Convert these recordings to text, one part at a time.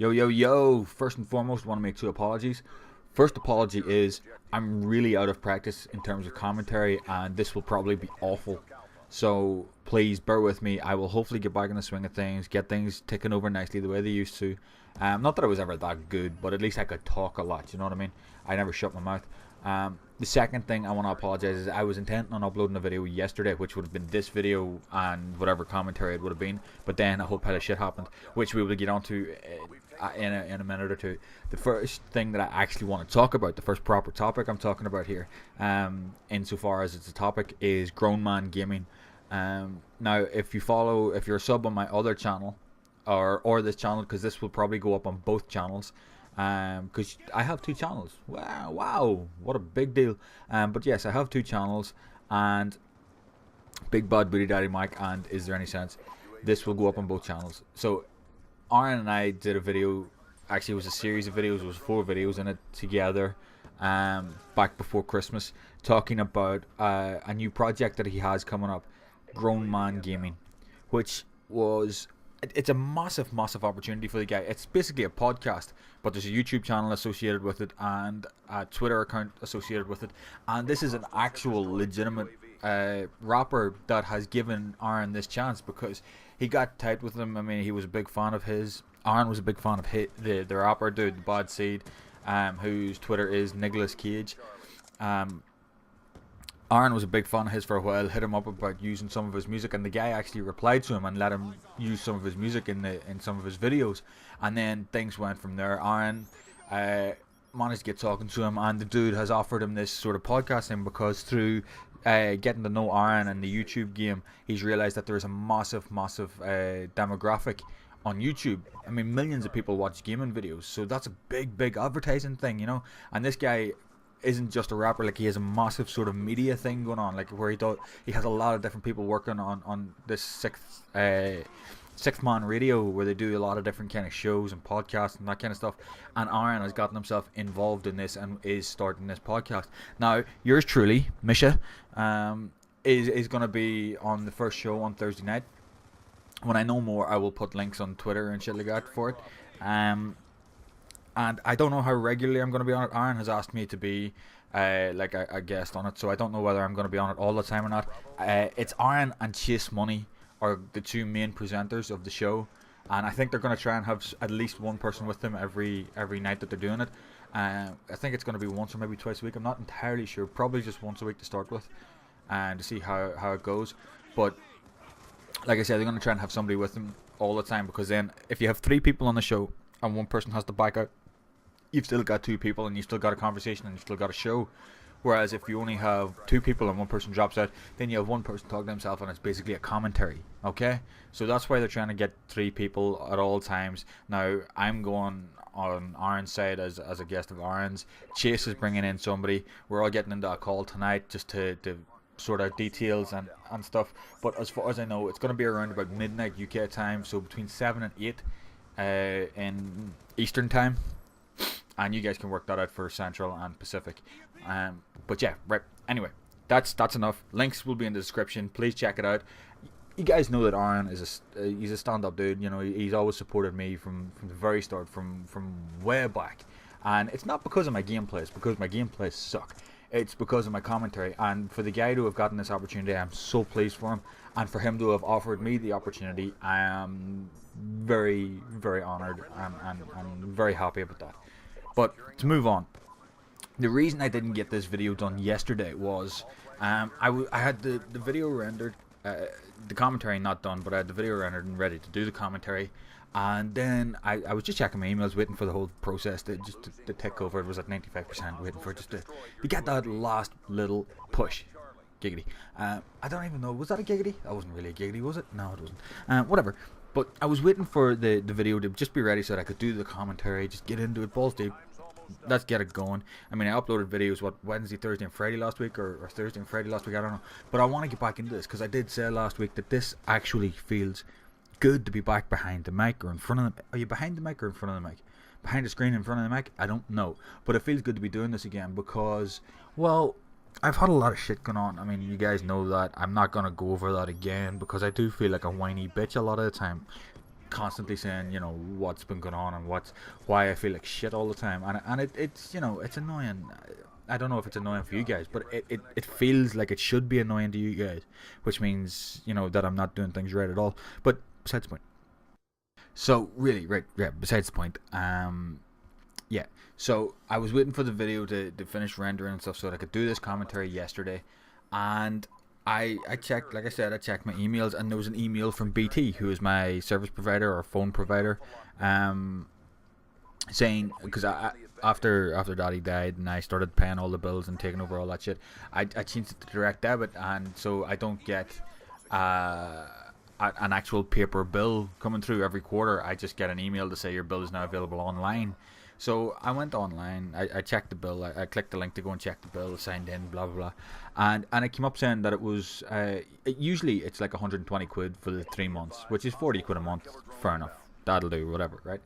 Yo, yo, yo! First and foremost, I want to make two apologies. First apology is I'm really out of practice in terms of commentary, and this will probably be awful. So please bear with me. I will hopefully get back in the swing of things, get things ticking over nicely the way they used to. Not that I was ever that good, but at least I could talk a lot. You know what I mean? I never shut my mouth. The second thing I want to apologize is I was intent on uploading a video yesterday, which would have been this video and whatever commentary it would have been. But then a whole pile of shit happened, which we will get onto in a minute or two. The first thing that I actually want to talk about, the first proper topic I'm talking about here, insofar as it's a topic, is grown man gaming. Now, if you're a sub on my other channel, or this channel, because this will probably go up on both channels, because I have two channels. Wow, what a big deal. But yes, I have two channels, and Big Bad Booty Daddy Mike and Is There Any Sense, this will go up on both channels. So Aaron and I did a video. Actually, it was a series of videos. It was 4 videos in it together, back before Christmas, talking about a new project that he has coming up, Grown Man Gaming, which was, it's a massive opportunity for the guy. It's basically a podcast, but there's a YouTube channel associated with it and a Twitter account associated with it, and this is an actual legitimate rapper that has given Aaron this chance because he got tight with him. I mean, he was a big fan of his. Aaron was a big fan of the rapper dude, the Bad Seed, whose Twitter is Nicholas Cage. Aaron was a big fan of his for a while, hit him up about using some of his music, and the guy actually replied to him and let him use some of his music in some of his videos, and then things went from there. Aaron managed to get talking to him, and the dude has offered him this sort of podcasting because through getting to know Aaron and the YouTube game, he's realized that there is a massive demographic on YouTube. I mean, millions of people watch gaming videos, so that's a big advertising thing, you know. And this guy isn't just a rapper, like he has a massive sort of media thing going on, like where he has a lot of different people working on this sixth man radio, where they do a lot of different kind of shows and podcasts and that kind of stuff. And Aaron has gotten himself involved in this and is starting this podcast. Now, yours truly, Misha, is going to be on the first show on Thursday night. When I know more, I will put links on Twitter and shit like that for it. And I don't know how regularly I'm going to be on it. Aaron has asked me to be like a guest on it, so I don't know whether I'm going to be on it all the time or not. It's Aaron and Chase Money are the two main presenters of the show, and I think they're going to try and have at least one person with them every night that they're doing it. I think it's going to be once or maybe twice a week. I'm not entirely sure. Probably just once a week to start with, and to see how it goes. But like I said, they're going to try and have somebody with them all the time, because then if you have 3 people on the show and one person has to back out, you've still got 2 people and you've still got a conversation and you've still got a show. Whereas if you only have 2 people and one person drops out, then you have one person talking to himself and it's basically a commentary. Okay? So that's why they're trying to get 3 people at all times. Now, I'm going on Aaron's side as a guest of Aaron's. Chase is bringing in somebody. We're all getting into a call tonight just to sort out details and stuff. But as far as I know, it's going to be around about midnight UK time, so between 7 and 8 in Eastern time. And you guys can work that out for Central and Pacific. But yeah, right. Anyway, that's enough. Links will be in the description. Please check it out. You guys know that Aaron is he's a stand-up dude. You know, he's always supported me from the very start, from way back. And it's not because of my gameplay. It's because my gameplays suck. It's because of my commentary. And for the guy to have gotten this opportunity, I'm so pleased for him. And for him to have offered me the opportunity, I am very honoured and very happy about that. But to move on, the reason I didn't get this video done yesterday was I had the video rendered, the commentary not done, but I had the video rendered and ready to do the commentary. And then I was just checking my emails, waiting for the whole process to tick over. It was at 95%, waiting for it just to get that last little push. Giggity. I don't even know, was that a giggity? That wasn't really a giggity, was it? No, it wasn't. Whatever. But I was waiting for the video to just be ready so that I could do the commentary, just get into it, balls deep. Let's get it going. I mean, I uploaded videos, Wednesday, Thursday and Friday last week, or Thursday and Friday last week, I don't know. But I want to get back into this, because I did say last week that this actually feels good to be back behind the mic, or in front of the... Are you behind the mic or in front of the mic? Behind the screen, in front of the mic? I don't know. But it feels good to be doing this again, because, well, I've had a lot of shit going on. I mean, you guys know that. I'm not going to go over that again, because I do feel like a whiny bitch a lot of the time. constantly saying, you know, what's been going on and why I feel like shit all the time, and it's, you know, it's annoying. I don't know if it's annoying for you guys, but it feels like it should be annoying to you guys, which means, you know, that I'm not doing things right at all. But besides the point. So really, right, yeah. Besides the point, yeah. So I was waiting for the video to finish rendering and stuff so that I could do this commentary yesterday, and I checked, like I said, I checked my emails, and there was an email from BT, who is my service provider or phone provider, saying, because after Daddy died and I started paying all the bills and taking over all that shit, I changed it to direct debit, and so I don't get an actual paper bill coming through every quarter. I just get an email to say your bill is now available online. So I went online, I checked the bill, I clicked the link to go and check the bill, signed in, blah blah blah, and it came up saying that it was usually it's like 120 quid for the 3 months, which is 40 quid a month. Fair enough, that'll do, whatever, right?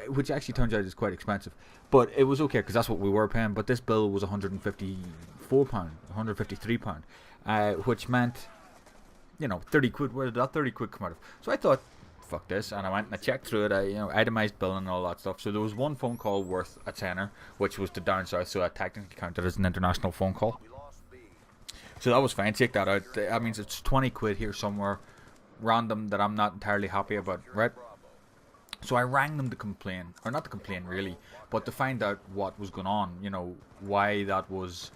Which actually turns out is quite expensive, but it was okay because that's what we were paying. But this bill was £154, £153, which meant, you know, 30 quid. Where did that 30 quid come out of? So I thought, fuck this, and I went and I checked through it. I, you know, itemized billing and all that stuff. So there was one phone call worth a tenner, which was to down south, so I technically counted as an international phone call. So that was fine. Check that out. That means it's 20 quid here somewhere, random, that I'm not entirely happy about, right? So I rang them to complain, or not to complain really, but to find out what was going on. You know, why it was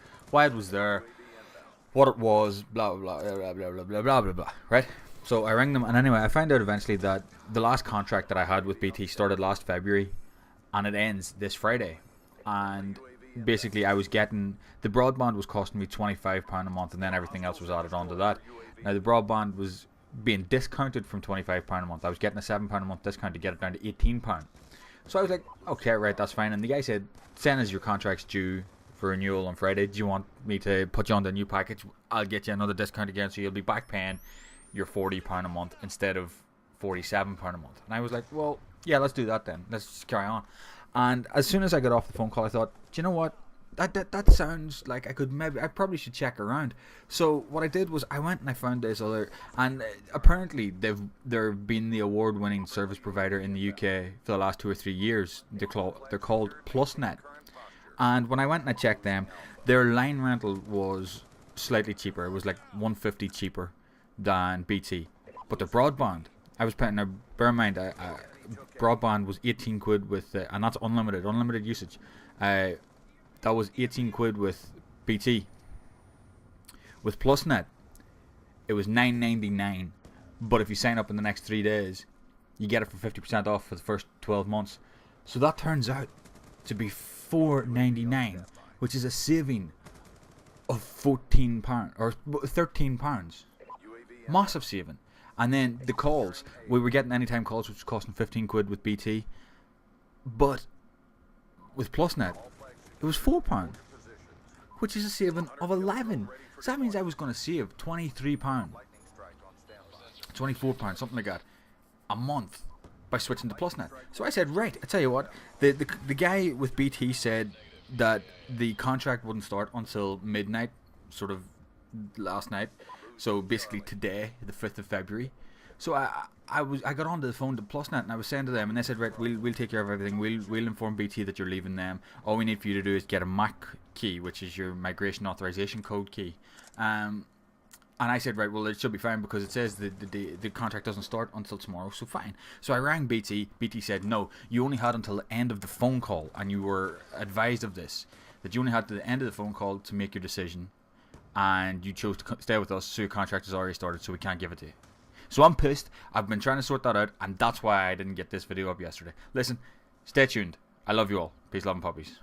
there, what it was, blah blah blah blah blah blah blah blah blah. Right? So I rang them, and anyway, I found out eventually that the last contract that I had with BT started last February, and it ends this Friday. And basically, I was getting, the broadband was costing me £25 a month, and then everything else was added onto that. Now the broadband was being discounted from £25 a month. I was getting a £7 a month discount to get it down to £18. So I was like, okay, right, that's fine. And the guy said, send us your contract's due for renewal on Friday. Do you want me to put you on the new package? I'll get you another discount again, so you'll be back paying your £40 a month instead of £47 a month. And I was like, well, yeah, let's do that then. Let's just carry on. And as soon as I got off the phone call, I thought, do you know what? That sounds like I probably should check around. So what I did was I went and I found this other, and apparently they've been the award-winning service provider in the UK for the last 2 or 3 years. They're called PlusNet. And when I went and I checked them, their line rental was slightly cheaper. It was like £150 cheaper than BT. But the broadband, I was paying, now bear in mind, broadband was 18 quid with, and that's unlimited usage. That was 18 quid with BT. With PlusNet, it was $9.99. But if you sign up in the next 3 days, you get it for 50% off for the first 12 months. So that turns out to be $4.99, which is a saving of £14 or £13. Massive saving. And then the calls, we were getting anytime calls, which was costing 15 quid with BT. But with PlusNet, it was £4, which is a saving of 11. So that means I was going to save £23, £24, something like that, a month by switching to PlusNet. So I said, right, I tell you what, the guy with BT said that the contract wouldn't start until midnight, sort of last night. So basically today, the 5th of February. So I got onto the phone to PlusNet and I was saying to them, and they said, right, we'll take care of everything. We'll inform BT that you're leaving them. All we need for you to do is get a MAC key, which is your migration authorization code key. And I said, right, well, it should be fine because it says the contract doesn't start until tomorrow, so fine. So I rang BT. BT said, no, you only had until the end of the phone call, and you were advised of this, that you only had to the end of the phone call to make your decision, and you chose to stay with us, so your contract has already started, so we can't give it to you. So I'm pissed. I've been trying to sort that out, and that's why I didn't get this video up yesterday. Listen, stay tuned. I love you all. Peace, love, and puppies.